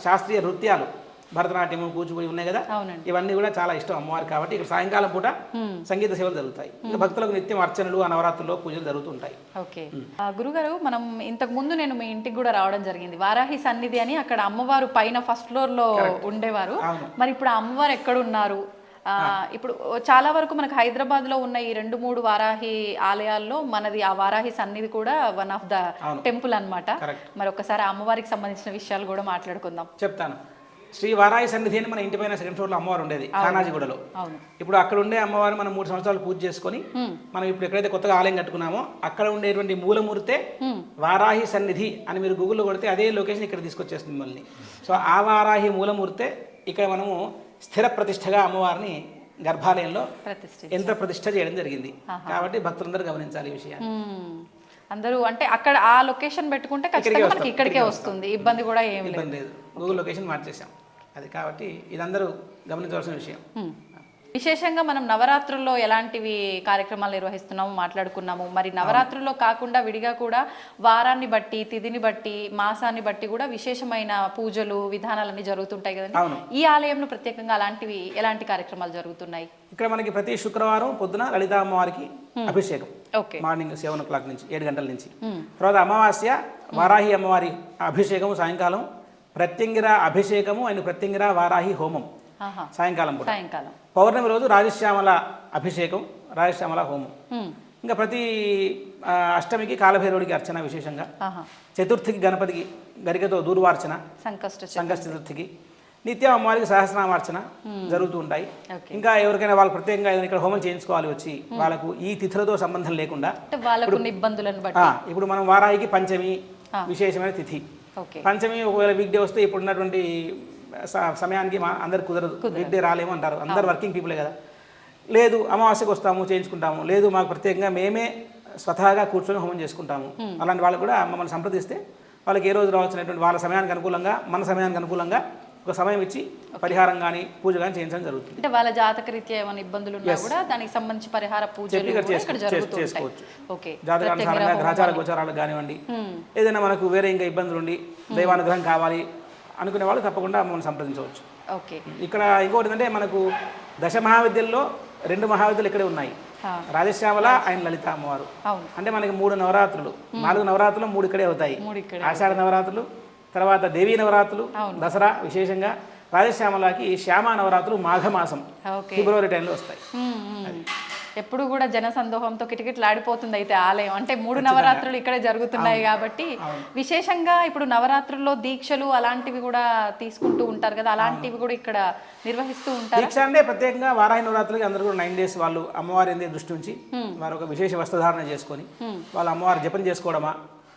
శాస్త్రీయ నృత్యాలు, భరతనాట్యము, కూచిపూడి ఉన్నాయి కదా, ఇవన్నీ కూడా చాలా ఇష్టం అమ్మవారికి. కాబట్టి ఇక్కడ సాయంకాలం పూట సంగీత సేవలు జరుగుతాయి. ఇంకా భక్తులకు నిత్యం అర్చనలు, ఆ నవరాత్రుల్లో పూజలు జరుగుతుంటాయి. ఓకే గురుగారు, మనం ఇంతకు ముందు నేను మీ ఇంటికి కూడా రావడం జరిగింది. వారాహి సన్నిధి అని అక్కడ అమ్మవారు పైన ఫస్ట్ ఫ్లోర్ లో ఉండేవారు. మరి ఇప్పుడు ఆ అమ్మవారు ఎక్కడున్నారు? ఇప్పుడు చాలా వరకు మనకు హైదరాబాద్ లో ఉన్న ఈ 2-3 వారాహి ఆలయాల్లో మనది ఆ వారాహి సన్నిధి కూడా వన్ ఆఫ్ ద టెంపుల్ అన్నమాట. మరి ఒకసారి అమ్మవారికి సంబంధించిన విషయాలు కూడా మాట్లాడుకుందాం. చెప్తాను. శ్రీ వారాహి సన్నిధి అని మన ఇంటి పైన 2nd ఫ్లోర్ లో అమ్మవారు ఉండేది కానాజీగూడలో. ఇప్పుడు అక్కడ ఉండే అమ్మవారు మనం 3 సంవత్సరాలు పూజ చేసుకొని మనం ఇప్పుడు ఎక్కడైతే కొత్తగా ఆలయం కట్టుకున్నామో అక్కడ ఉండేటువంటి మూలమూర్తే వారాహి సన్నిధి అని మీరు గూగుల్లో కొడితే అదే లొకేషన్ ఇక్కడ తీసుకొచ్చేస్తుంది మిమ్మల్ని. సో ఆ వారాహి మూలమూర్తే ఇక్కడ మనము స్థిర ప్రతిష్టగా అమ్మవారిని గర్భాలయంలో యంత్ర ప్రతిష్ఠ చేయడం జరిగింది. కాబట్టి భక్తులందరూ గమనించాలి ఈ విషయాన్ని. అందరూ అంటే అక్కడ ఆ లొకేషన్ పెట్టుకుంటే ఖచ్చితంగా మనకి ఇక్కడికే వస్తుంది, ఇబ్బంది కూడా ఏమీ లేదు. గూగుల్ లొకేషన్ మార్చేసాం అది. కాబట్టి ఇదందరూ గమనించవలసిన విషయం. విశేషంగా మనం నవరాత్రుల్లో ఎలాంటివి కార్యక్రమాలు నిర్వహిస్తున్నాము మాట్లాడుకున్నాము. మరి నవరాత్రుల్లో కాకుండా విడిగా కూడా వారాన్ని బట్టి, తిథిని బట్టి, మాసాన్ని బట్టి కూడా విశేషమైన పూజలు విధానాలన్నీ జరుగుతుంటాయి కదండి. ఈ ఆలయంలో ప్రత్యేకంగా ఎలాంటి కార్యక్రమాలు జరుగుతున్నాయి? ఇక్కడ మనకి ప్రతి శుక్రవారం పొద్దున లలిత అమ్మవారికి అభిషేకం, మార్నింగ్ 7 o'clock నుంచి 7 గంటల నుంచి. తర్వాత అమావాస్య వారాహి అమ్మవారి అభిషేకం సాయంకాలం, ప్రత్యంగిర అభిషేకము అండ్ ప్రత్యంగిర వారాహి హోమం సాయంకాలం పూట. పౌర్ణమి రోజు రాజశ్యామల అభిషేకం, రాజశ్యామల హోమం. ఇంకా ప్రతి అష్టమికి కాలభైరవుడికి అర్చన విశేషంగా, చతుర్థికి గణపతికి గరికతో దూర్వార్చన, సంకష్ట చతుర్థికి నిత్యం అమ్మవారికి సహస్రనామార్చన జరుగుతూ ఉంటాయి. ఇంకా ఎవరికైనా వాళ్ళు ప్రత్యేకంగా ఏదైనా ఇక్కడ హోమం చేయించుకోవాలి వచ్చి వాళ్ళకు ఈ తిథులతో సంబంధం లేకుండా ఇప్పుడు మనం వారాహికి పంచమి విశేషమైన తిథి. పంచమి ఒకవేళ వీక్ డే వస్తే ఇప్పుడు ఉన్నటువంటి సమయానికి అందరికి కుదరదు, వీక్ డే రాలేము అంటారు, అందరు వర్కింగ్ పీపులే కదా. లేదు అమావాస్యకు వస్తాము చేయించుకుంటాము, లేదు మాకు ప్రత్యేకంగా మేమే స్వతహాగా కూర్చొని హోమం చేసుకుంటాము, అలాంటి వాళ్ళకి కూడా మమ్మల్ని సంప్రదిస్తే వాళ్ళకి ఏ రోజు రావాల్సినటువంటి వాళ్ళ సమయానికి అనుకూలంగా, మన సమయానికి అనుకూలంగా ఒక సమయం ఇచ్చి పరిహారం కానీ పూజ కానీ చేయించడం జరుగుతుంది. అంటే వాళ్ళ జాతక రీత్యా ఏమైనా ఇబ్బందులు ఉన్నా కూడా దానికి సంబంధించి పరిహార పూజలు చేసుకోవచ్చు. జాతకానుసారంగా గ్రహచార గోచారాలకు కానివ్వండి, ఏదైనా మనకు వేరే ఇంకా ఇబ్బందులు ఉండి దైవానుగ్రహం కావాలి అనుకునే వాళ్ళు తప్పకుండా మమ్మల్ని సంప్రదించవచ్చు. ఇక్కడ ఇంకోటి ఏంటంటే మనకు దశ మహావిద్యల్లో 2 మహావిద్యలు ఇక్కడే ఉన్నాయి, రాజశ్యామల అండ్ లలిత అమ్మవారు. అంటే మనకి 3 నవరాత్రులు, 4 నవరాత్రులు 3 ఇక్కడే అవుతాయి. ఆషాఢ నవరాత్రులు, తర్వాత దేవీ నవరాత్రులు, దసరా, విశేషంగా రాజశ్యామలకి శ్యామ నవరాత్రులు మాఘమాసం ఫిబ్రవరి టైంలో వస్తాయి. ఎప్పుడు కూడా జన సందోహంతో కిటకిటలాడిపోతుంది అయితే ఆలయం. అంటే 3 నవరాత్రులు ఇక్కడే జరుగుతున్నాయి కాబట్టి విశేషంగా ఇప్పుడు నవరాత్రుల్లో దీక్షలు అలాంటివి కూడా తీసుకుంటూ ఉంటారు కదా, అలాంటివి కూడా ఇక్కడ నిర్వహిస్తూ ఉంటారు. దీక్ష అంటే ప్రత్యేకంగా వారాహి నవరాత్రులకి అందరూ కూడా 9 days వాళ్ళు అమ్మవారి దృష్టి నుంచి వారు ఒక విశేష వస్త్రధారణ చేసుకొని వాళ్ళు అమ్మవారి జపం చేసుకోవడమా,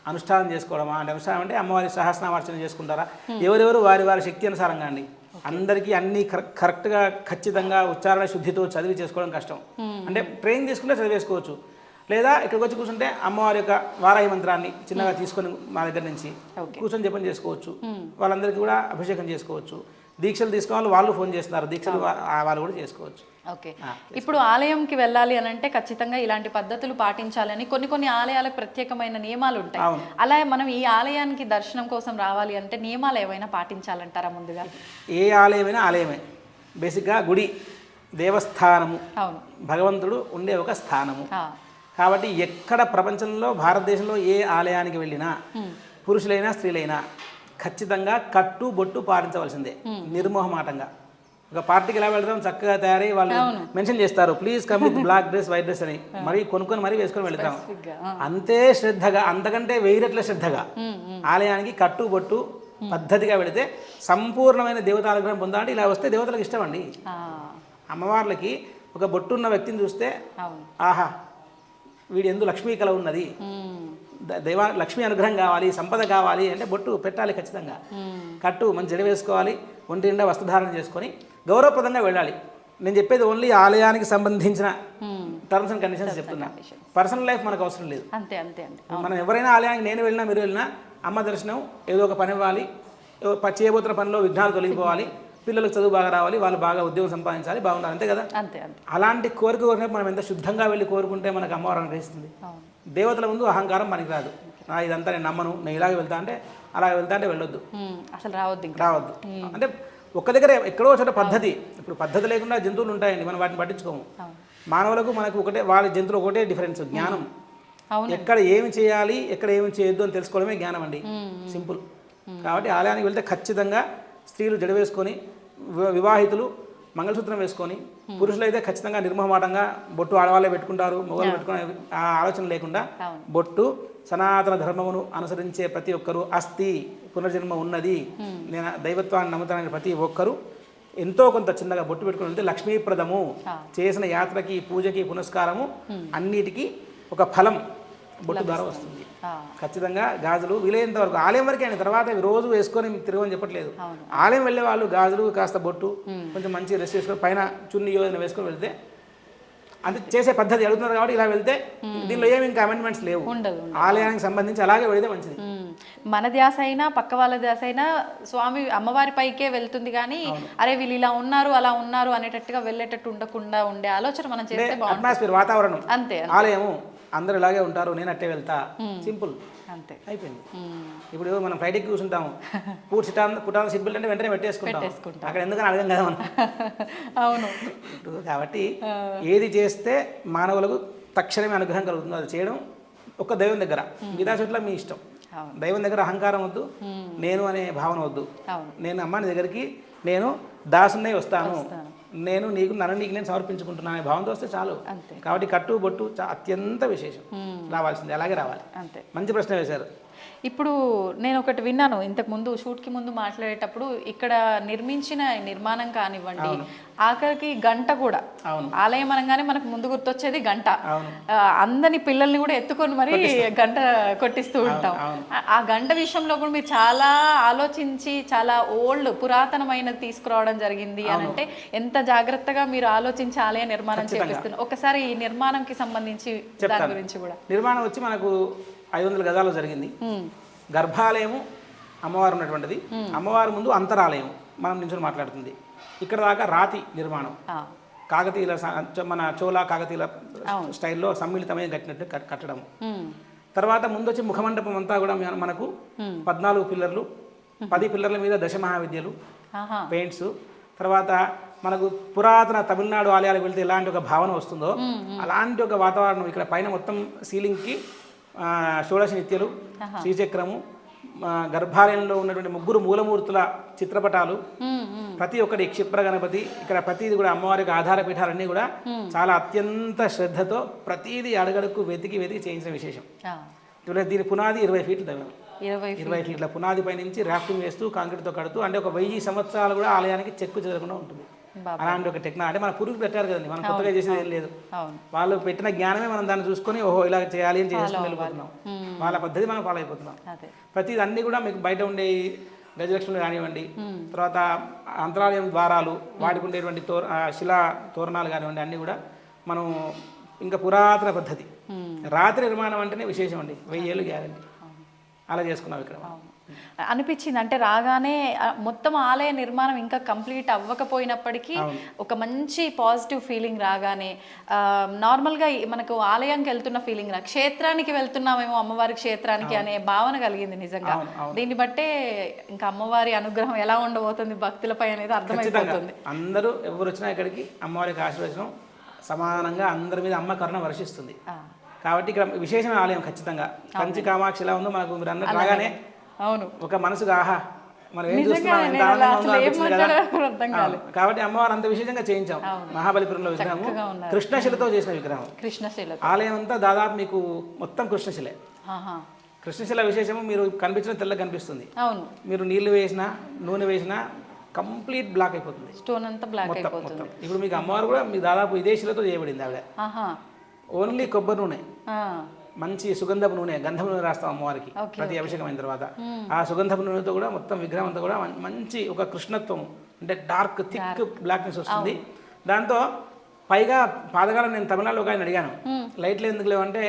అనుష్ఠానం చేసుకోవడమా. అంటే అనుష్ఠానం అంటే అమ్మవారి సహస్రనామార్చన చేసుకుంటారా, ఎవరెవరు వారి వారి శక్తి అనుసారంగా అండి. అందరికీ అన్ని కరెక్ట్గా ఖచ్చితంగా ఉచ్చారణ శుద్ధితో చదివి చేసుకోవడం కష్టం. అంటే ట్రైనింగ్ తీసుకుంటే చదివేసుకోవచ్చు. లేదా ఇక్కడికి వచ్చి కూర్చుంటే అమ్మవారి యొక్క వారాహి మంత్రాన్ని చిన్నగా తీసుకొని మా దగ్గర నుంచి కూర్చొని జపం చేసుకోవచ్చు. వాళ్ళందరికీ కూడా అభిషేకం చేసుకోవచ్చు. దీక్షలు తీసుకోవాలి, వాళ్ళు ఫోన్ చేస్తున్నారు, దీక్షలు వాళ్ళు కూడా చేసుకోవచ్చు. ఓకే, ఇప్పుడు ఆలయంకి వెళ్ళాలి అని అంటే ఖచ్చితంగా ఇలాంటి పద్ధతులు పాటించాలని కొన్ని ఆలయాలకు ప్రత్యేకమైన నియమాలు ఉంటాయి. అలా మనం ఈ ఆలయానికి దర్శనం కోసం రావాలి అంటే నియమాలు ఏమైనా పాటించాలంటారా? ముందుగా ఏ ఆలయమైనా ఆలయమే, బేసిక్గా గుడి దేవస్థానము, అవును, భగవంతుడు ఉండే ఒక స్థానము. కాబట్టి ఎక్కడ ప్రపంచంలో భారతదేశంలో ఏ ఆలయానికి వెళ్ళినా పురుషులైనా స్త్రీలైనా ఖచ్చితంగా కట్టు బొట్టు పాటించవలసిందే, నిర్మోహమాటంగా. ఒక పార్టీకి ఎలా వెళ్తాం, చక్కగా తయారై వాళ్ళు మెన్షన్ చేస్తారు, please come with black dress white dress అని, మరి కొనుక్కొని మరీ వేసుకొని వెళ్తాం. అంతే శ్రద్ధగా, అంతకంటే 1000 రెట్ల శ్రద్ధగా ఆలయానికి కట్టు బొట్టు పద్ధతిగా వెళితే సంపూర్ణమైన దేవతానుగ్రహం పొందాలంటే ఇలా వస్తే దేవతలకు ఇష్టం అండి. అమ్మవార్లకి ఒక బొట్టున్న వ్యక్తిని చూస్తే ఆహా వీడి ఎందు లక్ష్మీ కళ ఉన్నది, లక్ష్మీ అనుగ్రహం కావాలి, సంపద కావాలి అంటే బొట్టు పెట్టాలి ఖచ్చితంగా. కట్టు మంచి జడ వేసుకోవాలి, ఒంటి నిండా వస్త్రధారణ చేసుకొని గౌరవప్రదంగా వెళ్ళాలి. నేను చెప్పేది ఓన్లీ ఆలయానికి సంబంధించిన టర్మ్స్ అండ్ కండిషన్స్ చెప్తున్నా. పర్సనల్ లైఫ్ మనకు అవసరం లేదు. అంతే అంతే అండి. మనం ఎవరైనా ఆలయానికి నేను వెళ్ళినా మీరు వెళ్ళినా అమ్మ దర్శనం ఏదో ఒక పని ఇవ్వాలి, చేయబోతున్న పనిలో విఘ్నాలు తొలగిపోవాలి, పిల్లలకు చదువు బాగా రావాలి, వాళ్ళు బాగా ఉద్యోగం సంపాదించాలి, బాగుండాలి, అంతే కదా. అంతే అంతే. అలాంటి కోరిక కోరినప్పుడు మనం ఎంత శుద్ధంగా వెళ్ళి కోరుకుంటే మనకు అమ్మవారు అనుగ్రహిస్తుంది. దేవతల ముందు అహంకారం మనకి రాదు. ఇదంతా నేను నమ్మను, నేను ఇలాగే వెళ్తా అంటే అలా వెళ్తా అంటే వెళ్ళొద్దు, అసలు రావద్దు. అంటే ఒక్క దగ్గర ఎక్కడో చోట పద్ధతి. ఇప్పుడు పద్ధతి లేకుండా జంతువులు ఉంటాయండి, మనం వాటిని పట్టించుకోము. మానవులకు మనకు ఒకటే, వాళ్ళ జంతువులు ఒకటే డిఫరెన్స్, జ్ఞానం. ఎక్కడ ఏమి చేయాలి ఎక్కడ ఏమి చేయొద్దు అని తెలుసుకోవడమే జ్ఞానం అండి, సింపుల్. కాబట్టి ఆలయానికి వెళ్తే ఖచ్చితంగా స్త్రీలు జడ వేసుకొని, వివాహితులు మంగళసూత్రం వేసుకొని, పురుషులైతే ఖచ్చితంగా నిర్మోహమాటంగా బొట్టు ఆడవాళ్ళే పెట్టుకుంటారు, మొగలు పెట్టుకునే ఆ ఆలోచన లేకుండా బొట్టు సనాతన ధర్మమును అనుసరించే ప్రతి ఒక్కరూ అస్థి పునర్జన్మ ఉన్నది, నేను దైవత్వాన్ని నమ్ముతానని ప్రతి ఒక్కరూ ఎంతో కొంత చిన్నగా బొట్టు పెట్టుకుని వెళ్తే లక్ష్మీప్రదము. చేసిన యాత్రకి, పూజకి, పునస్కారము అన్నిటికీ ఒక ఫలం బొట్టు ద్వారా వస్తుంది. ఖచ్చితంగా గాజులు వీలైనంత వరకు ఆలయం వరకే అండి, తర్వాత రోజు వేసుకొని తిరగని చెప్పట్లేదు. ఆలయం వెళ్ళే వాళ్ళు గాజులు, కాస్త బొట్టు, కొంచెం మంచి డ్రెస్ వేసుకొని పైన చున్నీ యోజన వేసుకొని వెళ్తే, అంటే చేసే పద్ధతి అడుగుతున్నారు కాబట్టి ఇలా వెళ్తే దీనిలో ఏమి ఇంకా అమెండ్మెంట్స్ లేవు. ఆలయానికి సంబంధించి అలాగే వెళితే మంచిది. మన ధ్యాస అయినా పక్క వాళ్ళ ధ్యాస అయినా స్వామి అమ్మవారి పైకే వెళ్తుంది, కానీ అరే వీళ్ళు ఇలా ఉన్నారు అలా ఉన్నారు అనేటట్టుగా వెళ్ళేటట్టు ఉండకుండా ఉండే ఆలోచన మనం చేస్తే బాగుంటుంది. అట్మాస్ఫియర్, వాతావరణం అంతే. ఆలయము అందరూ ఇలాగే ఉంటారు, నేను అట్టే వెళ్తా, సింపుల్, అంతే, అయిపోయింది. ఇప్పుడు మనం ఫ్లైట్కి కూర్చుంటాము, పుట్టాన సీట్ బెల్ట్ అంటే వెంటనే పెట్టేసుకుంటాం, అక్కడ ఎందుకని అడగం కదా మనం. అవును. కాబట్టి ఏది చేస్తే మానవులకు తక్షణమే అనుగ్రహం కలుగుతుంది అది చేయడం ఒక దైవం దగ్గర. మిగతా చోట్ల మీ ఇష్టం. దైవం దగ్గర అహంకారం వద్దు, నేను అనే భావన వద్దు. నేను అమ్మ నీ దగ్గరికి నేను దాసునే వస్తాను, నేను నన్ను నీకు నేను సమర్పించుకుంటున్నాను అనే భావంతో వస్తే చాలు. కాబట్టి కట్టు బొట్టు అత్యంత విశేషం, రావాల్సింది, అలాగే రావాలి. అంతే. మంచి ప్రశ్న వేశారు. ఇప్పుడు నేను ఒకటి విన్నాను ఇంతకు ముందు, షూట్కి ముందు మాట్లాడేటప్పుడు, ఇక్కడ నిర్మించిన నిర్మాణం కానివ్వండి, ఆఖరికి గంట కూడా, ఆలయం అనగానే మనకు ముందు గుర్తొచ్చేది గంట. అందరి పిల్లల్ని కూడా ఎత్తుకొని మరి గంట కొట్టిస్తూ ఉంటాం. ఆ గంట విషయంలో కూడా మీరు చాలా ఆలోచించి చాలా పురాతనమైనది తీసుకురావడం జరిగింది అని అంటే, ఎంత జాగ్రత్తగా మీరు ఆలోచించి ఆలయ నిర్మాణం చేపిస్తున్నారు. ఒకసారి ఈ నిర్మాణంకి సంబంధించి దాని గురించి కూడా. నిర్మాణం వచ్చి మనకు 500 గజాల్లో జరిగింది. గర్భాలయము అమ్మవారు ఉన్నటువంటిది, అమ్మవారి ముందు అంతరాలయం మనం నించుని మాట్లాడుతుంది. ఇక్కడ దాకా రాతి నిర్మాణం, కాకతీయుల, మన చోళ కాకతీయుల స్టైల్లో సమ్మిళితమైన కట్టడం. తర్వాత ముందు వచ్చి ముఖమండపం అంతా కూడా మనకు 14 పిల్లర్లు, 10 పిల్లర్ల మీద దశమహావిద్యలు, పెయింట్స్. తర్వాత మనకు పురాతన తమిళనాడు ఆలయాలకు వెళ్తే ఎలాంటి ఒక భావన వస్తుందో అలాంటి ఒక వాతావరణం ఇక్కడ పైన మొత్తం సీలింగ్కి షోడశ నిత్యలు, శ్రీచక్రము, గర్భాలయంలో ఉన్నటువంటి 3 మూలమూర్తుల చిత్రపటాలు, ప్రతి ఒక్కటి క్షిప్ర గణపతి, ఇక్కడ ప్రతిది కూడా అమ్మవారి యొక్క ఆధారపీఠాలన్నీ కూడా చాలా అత్యంత శ్రద్ధతో ప్రతిదీ అడుగడుకు వెతికి చేయించిన విశేషం. దీని పునాది 20 ఫీట్లు తవ్వారు. 20 ఫీట్ల పునాది పై నుంచి రాఫ్టింగ్ వేస్తూ కాంక్రీట్తో కడుతూ, అంటే ఒక 1000 సంవత్సరాలు కూడా ఆలయానికి చెక్కు చెదరకుండా ఉంటుంది. అలాంటి ఒక టెక్నాలజీ, అంటే మన పురుగు పెట్టారు కదండి, మనం కొత్తగా చేసేది ఏం లేదు. వాళ్ళు పెట్టిన జ్ఞానమే మనం దాన్ని చూసుకొని ఓహో ఇలా చేయాలి అని చేసుకుని వెళ్ళిపోతున్నాం. వాళ్ళ పద్ధతి మనం ఫాలో అయిపోతున్నాం. ప్రతిది అన్నీ కూడా మీకు బయట ఉండే గజలక్ష్ములు కానివ్వండి, తర్వాత అంతరాలయం ద్వారాలు, వాటికి ఉండేటువంటి శిలా తోరణాలు కానివ్వండి, అన్నీ కూడా మనం ఇంకా పురాతన పద్ధతి రాత్రి నిర్మాణం అంటేనే విశేషం అండి, 1000 ఏళ్ళు గ్యారంటీ. అలా చేసుకున్నాం ఇక్కడ. అనిపించింది అంటే రాగానే మొత్తం ఆలయ నిర్మాణం ఇంకా కంప్లీట్ అవ్వకపోయినప్పటికీ ఒక మంచి పాజిటివ్ ఫీలింగ్ రాగానే, నార్మల్గా మనకు ఆలయానికి వెళ్తున్న ఫీలింగ్ క్షేత్రానికి వెళ్తున్నామేమో, అమ్మవారి క్షేత్రానికి అనే భావన కలిగింది నిజంగా. దీన్ని బట్టే ఇంకా అమ్మవారి అనుగ్రహం ఎలా ఉండబోతుంది భక్తులపై అనేది అర్థమైపోతుంది. అందరూ ఎవరు వచ్చినా ఇక్కడికి అమ్మవారికి ఆశీర్వచనం సమానంగా అందరి మీద అమ్మ కరుణ వర్షిస్తుంది. కాబట్టి ఇక్కడ విశేషమైన ఆలయం ఖచ్చితంగా. కంచి కామాక్షి ఎలా ఉందో మనకు మీరు అన్నట్టు రాగానే అవును ఒక మనసుగా ఆహా మనం ఏం చూస్తున్నాం, ఎంత ఆనందంగా ఉందో అనిపిస్తుంది కదా. కాబట్టి అమ్మవారు అంత విశేషంగా చేయించాం. మహాబలిపురంలో విగ్రహము కృష్ణశిలతో చేసిన విగ్రహం. కృష్ణశిల ఆలయం అంతా దాదాపు మీకు మొత్తం కృష్ణశిలే. కృష్ణశిల విశేషము మీరు కనిపించిన తెల్లగా కనిపిస్తుంది. అవును, మీరు నీళ్లు వేసినా నూనె వేసినా కంప్లీట్ బ్లాక్ అయిపోతుంది, స్టోన్ అంతా బ్లాక్ అయిపోతుంది. ఇప్పుడు మీకు అమ్మవారు కూడా మీకు దాదాపు ఇదే శిలతో చేయబడింది. ఆవిడ ఓన్లీ కొబ్బరి నూనె, మంచి సుగంధపు నూనె, గంధపు నూనె రాస్తాం అమ్మవారికి ప్రతి అభిషేకం అయిన తర్వాత. ఆ సుగంధపు నూనెతో కూడా మొత్తం విగ్రహం అంతా కూడా మంచి ఒక కృష్ణత్వం, అంటే డార్క్ థిక్ బ్లాక్నెస్ వస్తుంది. దాంతో పైగా పాతకాలం నేను తమిళనాడులో ఒక ఆయన అడిగాను, లైట్లు ఎందుకు లేవంటే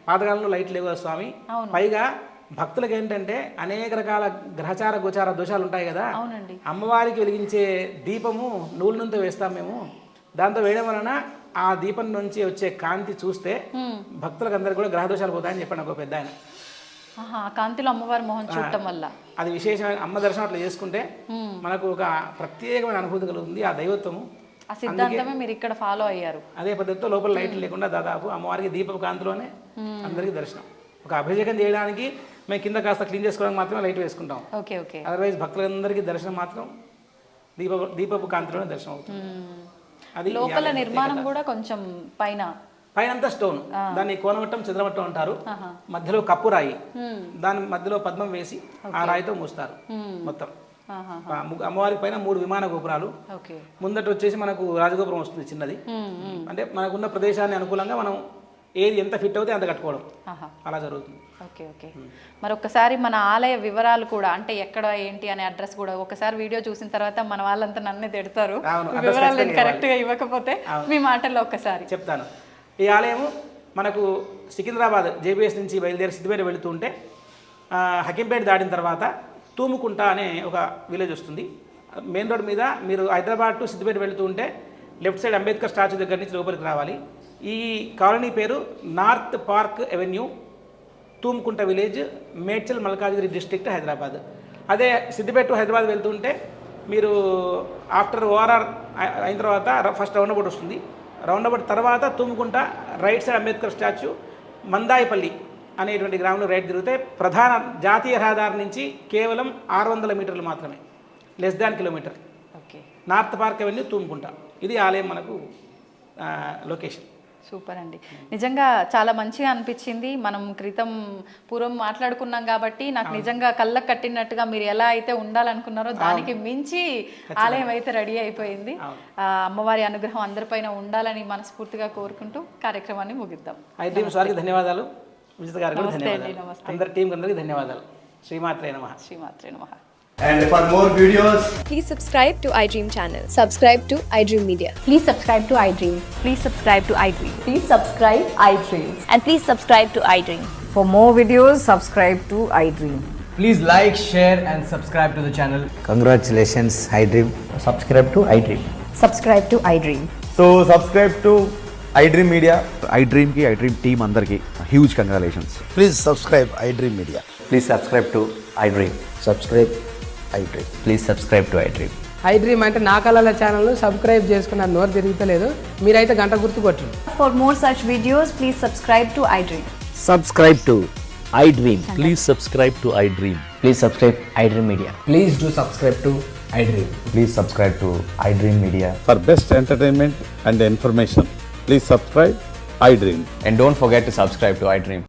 పాతకాలంలో లైట్లు లేవు స్వామి, పైగా భక్తులకు ఏంటంటే అనేక రకాల గ్రహచార గోచార దోషాలు ఉంటాయి కదా, అమ్మవారికి వెలిగించే దీపము నూలు నుంతో వేస్తాం మేము, దాంతో వేయడం వలన ఆ దీపం నుంచి వచ్చే కాంతి చూస్తే భక్తులకు అందరికి కూడా గ్రహ దోషాలు పోతాయని చెప్పాను ఒక పెద్ద ఆయన. కాంతిలో అమ్మవారి మొహం చూడటం వల్ల అది విశేషమైన అమ్మ దర్శనం అట్లా చేసుకుంటే మనకు ఒక ప్రత్యేకమైన అనుభూతి కలుగుతుంది. ఆ దైవత్వము, ఆ సిద్ధాంతమే మీరు ఇక్కడ ఫాలో అయ్యారు. అదే పద్ధతితో లోపల లైట్లు లేకుండా దాదాపు అమ్మవారికి దీపపు కాంతిలోనే అందరికీ దర్శనం. ఒక అభిషేకం చేయడానికి మేము కింద కాస్త క్లీన్ చేసుకోవడానికి మాత్రమే లైట్ వేసుకుంటాం. అదర్వైజ్ భక్తులందరికీ దర్శనం మాత్రం దీపపు కాంతిలోనే దర్శనం అవుతుంది. అది లోపల నిర్మాణం కూడా కొంచెం పైన అంతా స్టోన్, దాన్ని కోనమట్టం చంద్రమట్టం అంటారు. మధ్యలో కప్పు రాయి, దాని మధ్యలో పద్మం వేసి ఆ రాయితో మూస్తారు మొత్తం. అమ్మవారికి పైన 3 విమాన గోపురాలు, ముందట వచ్చేసి మనకు రాజగోపురం వస్తుంది చిన్నది. అంటే మనకున్న ప్రదేశాన్ని అనుకూలంగా మనం ఏది ఎంత ఫిట్ అవుతే అంత కట్టుకోవడం అలా జరుగుతుంది. మరి ఒక్కసారి మన ఆలయ వివరాలు కూడా, అంటే ఎక్కడ ఏంటి అనే అడ్రస్ కూడా ఒకసారి వీడియో చూసిన తర్వాత మన వాళ్ళంతా నన్నే తిడతారు, వివరాలు నేను కరెక్ట్గా ఇవ్వకపోతే. మీ మాటల్లో ఒక్కసారి చెప్తాను. ఈ ఆలయము మనకు సికింద్రాబాద్ జేబీఎస్ నుంచి బయలుదేరి సిద్దిపేట వెళుతూ ఉంటే హకీంపేట దాటిన తర్వాత తూముకుంట అనే ఒక విలేజ్ వస్తుంది. మెయిన్ రోడ్ మీద మీరు హైదరాబాద్ టు సిద్దిపేట వెళుతూ ఉంటే లెఫ్ట్ సైడ్ అంబేద్కర్ స్టాచ్యూ దగ్గర నుంచి లోపలికి రావాలి. ఈ కాలనీ పేరు north park avenue, Thumukunta village, Medchal Malkajgiri district, Hyderabad. అదే సిద్దిపేట టు హైదరాబాద్ వెళ్తుంటే మీరు ఆఫ్టర్ ఓఆర్ఆర్ అయిన తర్వాత ఫస్ట్ రౌండ్ అబౌట్ వస్తుంది. రౌండ్ అబౌట్ తర్వాత Thumukunta right side Ambedkar statue, Mandaipalli అనేటువంటి గ్రామంలో రైట్ తిరిగితే ప్రధాన జాతీయ రహదారి నుంచి కేవలం 600 మీటర్లు మాత్రమే, less than kilometre. North park అవన్నీ తూముకుంట. ఇది ఆలయం మనకు లొకేషన్. సూపర్ అండి, నిజంగా చాలా మంచిగా అనిపించింది. మనం పూర్వం మాట్లాడుకున్నాం కాబట్టి నాకు నిజంగా కళ్ళకు కట్టినట్టుగా మీరు ఎలా అయితే ఉండాలనుకున్నారో దానికి మించి ఆలయం అయితే రెడీ అయిపోయింది. అమ్మవారి అనుగ్రహం అందరిపైన ఉండాలని మనస్ఫూర్తిగా కోరుకుంటూ కార్యక్రమాన్ని ముగిద్దాం. ధన్యవాదాలు విజిత గారు, అందరి టీం అందరికీ ధన్యవాదాలు. శ్రీమాత్రే నమః. శ్రీమాత్రే నమః. And for more videos, please subscribe to iDream channel. Subscribe to iDream Media. Please subscribe to iDream. Please subscribe to iDream. Please subscribe iDream. And please subscribe to iDream. For more videos, subscribe to iDream. please like, share and subscribe to the channel. Congratulations, iDream. Subscribe to iDream. Subscribe to iDream. So subscribe to iDream Media. iDream ki iDream team andarki huge congratulations. Please subscribe iDream Media. Please subscribe to iDream. Subscribe iDream. Please subscribe to iDream. iDream అంటే నా కళల ఛానల్ను subscribe చేసుకున్న నోరు తిరుగుతలేదు, మీరైతే గంట గుర్తు కొట్టండి. For more such videos, please subscribe to iDream. Subscribe to iDream. Please subscribe to iDream. Please subscribe iDream Media. Please do subscribe to iDream. Please subscribe to iDream Media. For best entertainment and information, please subscribe iDream. And don't forget to subscribe to iDream.